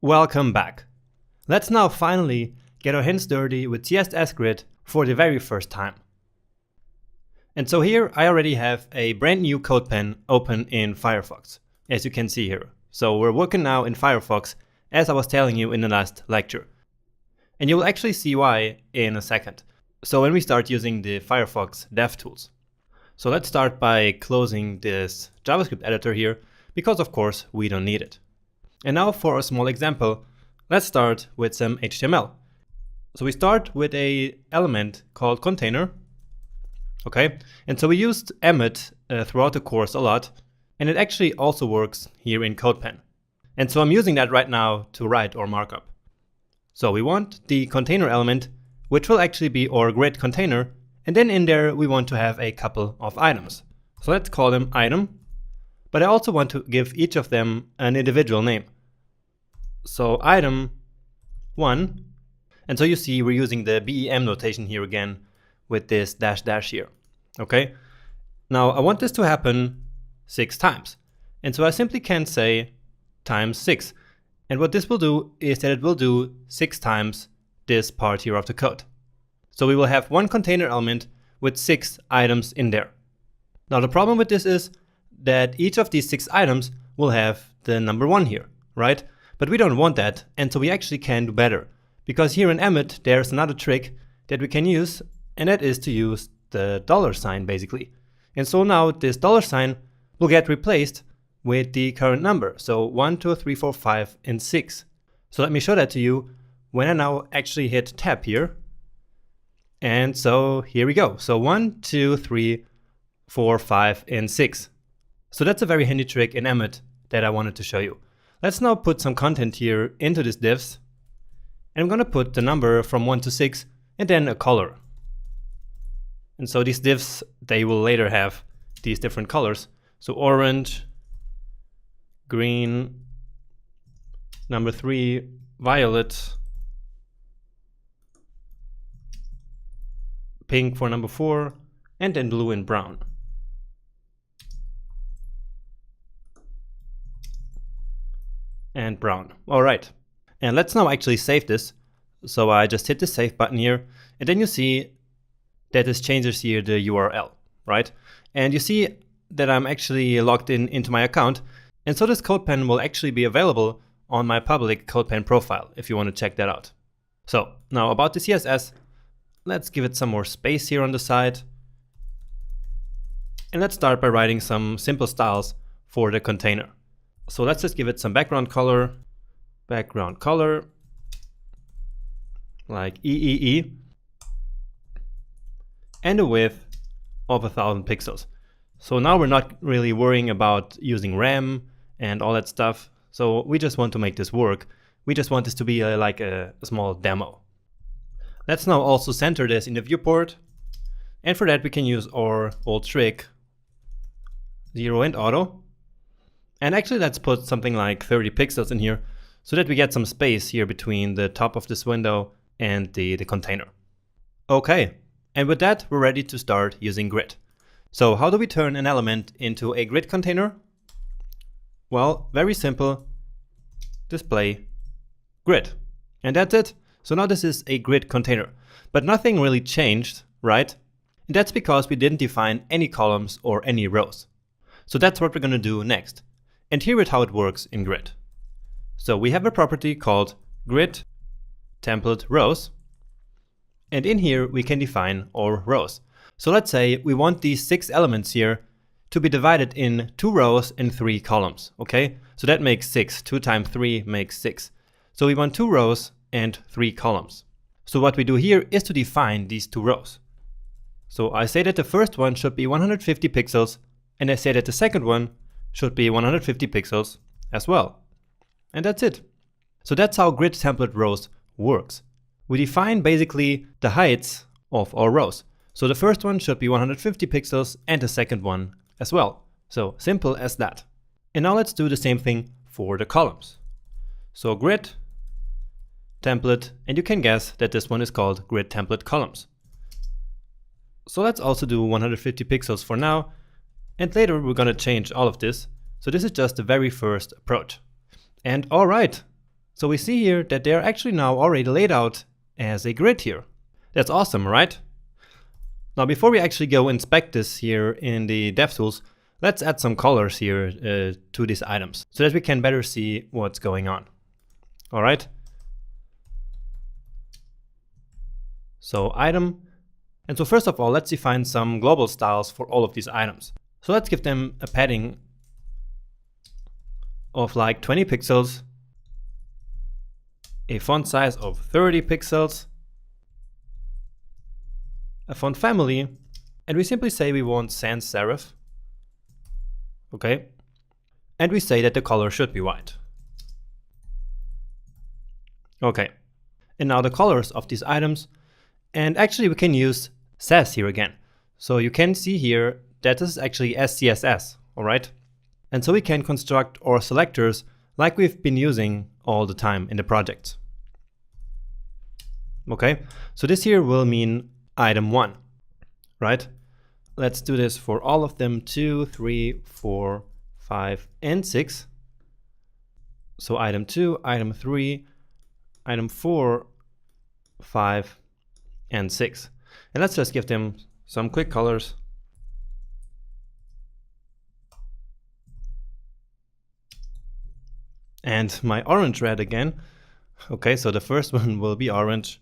Welcome back. Let's now finally get our hands dirty with CSS Grid for the very first time. And so here I already have a brand new CodePen open in Firefox, as you can see here. So we're working now in Firefox, as I was telling you in the last lecture. And you will actually see why in a second. So when we start using the Firefox DevTools. So let's start by closing this JavaScript editor here, because of course we don't need it. And now for a small example, let's start with some HTML. So we start with a element called container. Okay, and so we used Emmet throughout the course a lot, and it actually also works here in CodePen. And so I'm using that right now to write our markup. So we want the container element, which will actually be our grid container, and then in there we want to have a couple of items. So let's call them item. But I also want to give each of them an individual name. So item 1, and so you see we're using the BEM notation here again with this dash dash here. Okay, now I want this to happen 6 times. And so I simply can say times 6. And what this will do is that it will do 6 times this part here of the code. So we will have one container element with 6 items in there. Now the problem with this is that each of these 6 items will have the number 1 here, right? But we don't want that, and so we actually can do better. Because here in Emmet, there's another trick that we can use, and that is to use the $sign basically. And so now this $sign will get replaced with the current number. So 1, 2, 3, 4, 5, and 6. So let me show that to you when I now actually hit tab here. And so here we go. So 1, 2, 3, 4, 5, and 6. So that's a very handy trick in Emmet that I wanted to show you. Let's now put some content here into this divs. And I'm going to put the number from 1 to 6 and then a color. And so these divs, they will later have these different colors. So orange, green, number 3, violet, pink for number 4, and then blue and brown. And brown. All right. And let's now actually save this. So I just hit the save button here, and then you see that this changes here the URL, right? And you see that I'm actually logged into my account. And so this CodePen will actually be available on my public CodePen profile if you want to check that out. So now about the CSS, let's give it some more space here on the side. And let's start by writing some simple styles for the container. So let's just give it some background color like EEE, and a width of 1000 pixels. So now we're not really worrying about using RAM and all that stuff. So we just want to make this work. We just want this to be like a small demo. Let's now also center this in the viewport. And for that we can use our old trick, 0 and auto. And actually let's put something like 30 pixels in here so that we get some space here between the top of this window and the container. Okay, and with that we're ready to start using grid. So how do we turn an element into a grid container? Well, very simple, display grid. And that's it. So now this is a grid container, but nothing really changed, right? And that's because we didn't define any columns or any rows. So that's what we're going to do next. And here is how it works in grid. So we have a property called grid template rows. And in here we can define our rows. So let's say we want these 6 elements here to be divided in 2 rows and 3 columns. Okay, so that makes 6. 2 times 3 makes 6. So we want 2 rows and 3 columns. So what we do here is to define these 2 rows. So I say that the first one should be 150 pixels, and I say that the second one should be 150 pixels as well. And that's it. So that's how grid template rows works. We define basically the heights of our rows. So the first one should be 150 pixels and the second one as well. So simple as that. And now let's do the same thing for the columns. So grid template, and you can guess that this one is called grid template columns. So let's also do 150 pixels for now. And later we're going to change all of this. So this is just the very first approach. And all right, So we see here that they're actually now already laid out as a grid here. That's awesome, right? Now before we actually go inspect this here in the DevTools, let's add some colors here to these items so that we can better see what's going on. All right. So item. And so first of all, let's define some global styles for all of these items. So let's give them a padding of like 20 pixels, a font size of 30 pixels, a font family, and we simply say we want sans serif. Okay. And we say that the color should be white. Okay. And now the colors of these items. And actually we can use Sass here again. So you can see here that this is actually SCSS, all right? And so we can construct our selectors like we've been using all the time in the project. Okay, so this here will mean item 1, right? Let's do this for all of them, 2, 3, 4, 5, and 6. So item 2, item 3, item 4, 5, and 6. And let's just give them some quick colors. And my orange red again. Okay, so the first one will be orange.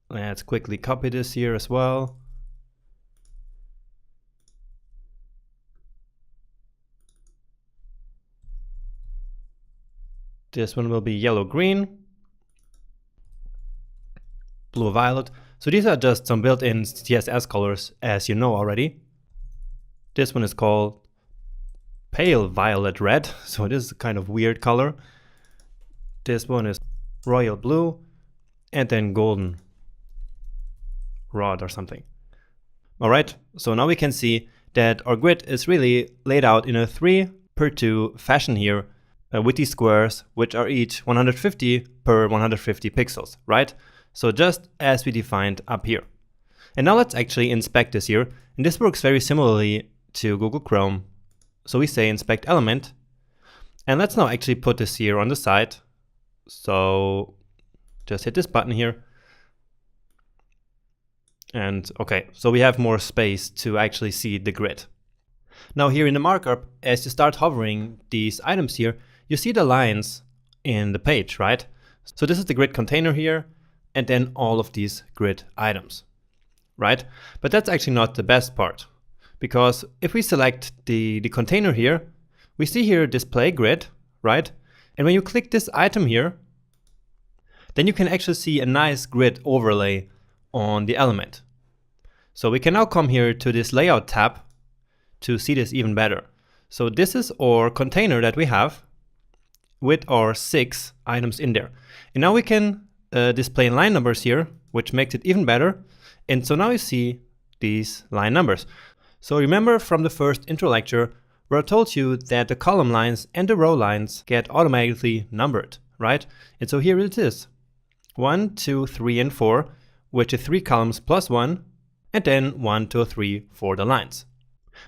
Let's quickly copy this here as well. This one will be yellow green, blue violet. So these are just some built-in CSS colors, as you know already. This one is called pale violet red, so this is a kind of weird color. This one is royal blue, and then golden rod or something. All right, so now we can see that our grid is really laid out in a 3x2 fashion here with these squares, which are each 150 per 150 pixels, right? So just as we defined up here. And now let's actually inspect this here. And this works very similarly to Google Chrome. So we say inspect element. And let's now actually put this here on the side. So just hit this button here. And okay, so we have more space to actually see the grid. Now here in the markup, as you start hovering these items here, you see the lines in the page, right? So this is the grid container here, and then all of these grid items, right? But that's actually not the best part, because if we select the container here, we see here display grid, right? And when you click this item here, then you can actually see a nice grid overlay on the element. So we can now come here to this layout tab to see this even better. So this is our container that we have with our 6 items in there. And now we can display line numbers here, which makes it even better. And so now you see these line numbers. So remember from the first intro lecture where I told you that the column lines and the row lines get automatically numbered, right? And so here it is, 1, 2, 3, and 4, which is 3 columns plus 1, and then 1, 2, 3 for the lines.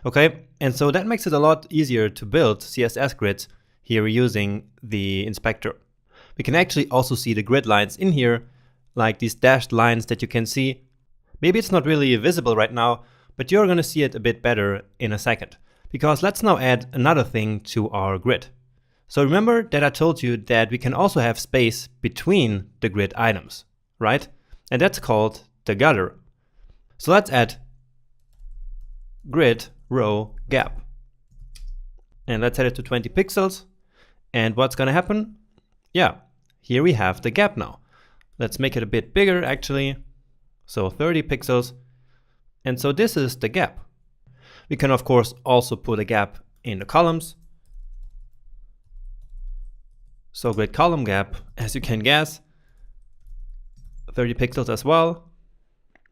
Okay, and so that makes it a lot easier to build CSS grids here using the inspector. We can actually also see the grid lines in here, like these dashed lines that you can see. Maybe it's not really visible right now, but you're gonna see it a bit better in a second. Because let's now add another thing to our grid. So remember that I told you that we can also have space between the grid items, right? And that's called the gutter. So let's add grid row gap. And let's set it to 20 pixels. And what's gonna happen? Yeah, here we have the gap now. Let's make it a bit bigger actually. So 30 pixels. And so this is the gap. We can of course also put a gap in the columns. So grid column gap, as you can guess, 30 pixels as well.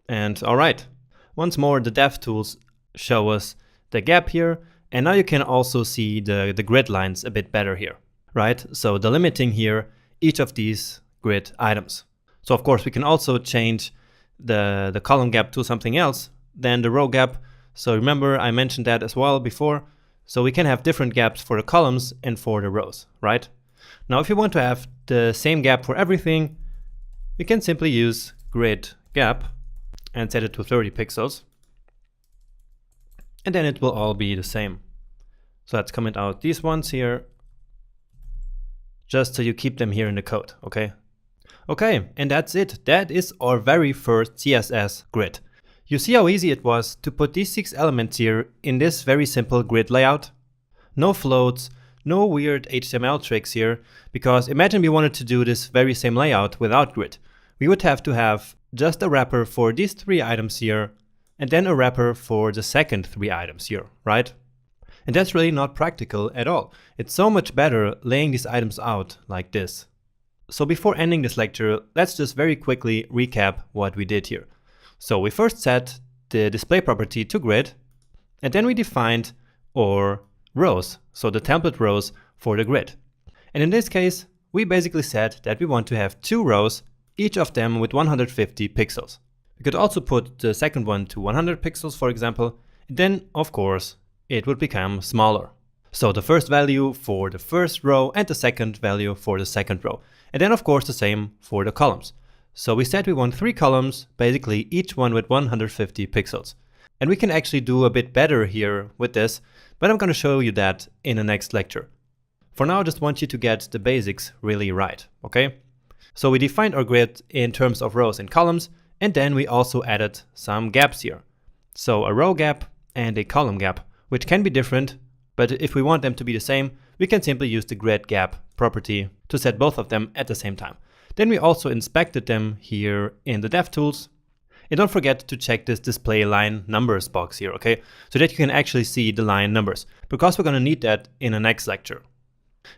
And all right, once more the DevTools show us the gap here. And now you can also see the grid lines a bit better here, right? So delimiting here each of these grid items. So of course we can also change the column gap to something else than the row gap. So remember I mentioned that as well before. So we can have different gaps for the columns and for the rows, right? Now if you want to have the same gap for everything, we can simply use grid gap and set it to 30 pixels. And then it will all be the same. So let's comment out these ones here, just so you keep them here in the code, okay? Okay, and that's it. That is our very first CSS grid. You see how easy it was to put these 6 elements here in this very simple grid layout? No floats, no weird HTML tricks here, because imagine we wanted to do this very same layout without grid. We would have to have just a wrapper for these 3 items here, and then a wrapper for the second 3 items here, right? And that's really not practical at all. It's so much better laying these items out like this. So before ending this lecture, let's just very quickly recap what we did here. So we first set the display property to grid, and then we defined our rows, so the template rows for the grid. And in this case, we basically said that we want to have 2 rows, each of them with 150 pixels. We could also put the second one to 100 pixels, for example, and then of course it would become smaller. So the first value for the first row and the second value for the second row. And then of course the same for the columns. So we said we want 3 columns, basically each one with 150 pixels. And we can actually do a bit better here with this, but I'm going to show you that in the next lecture. For now I just want you to get the basics really right, okay? So we defined our grid in terms of rows and columns, and then we also added some gaps here. So a row gap and a column gap, which can be different, but if we want them to be the same, we can simply use the grid gap property to set both of them at the same time. Then we also inspected them here in the DevTools. And don't forget to check this display line numbers box here, okay? So that you can actually see the line numbers, because we're going to need that in the next lecture.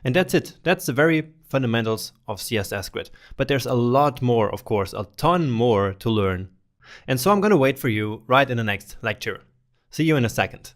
And that's it. That's the very fundamentals of CSS Grid. But there's a lot more, of course, a ton more to learn. And so I'm going to wait for you right in the next lecture. See you in a second.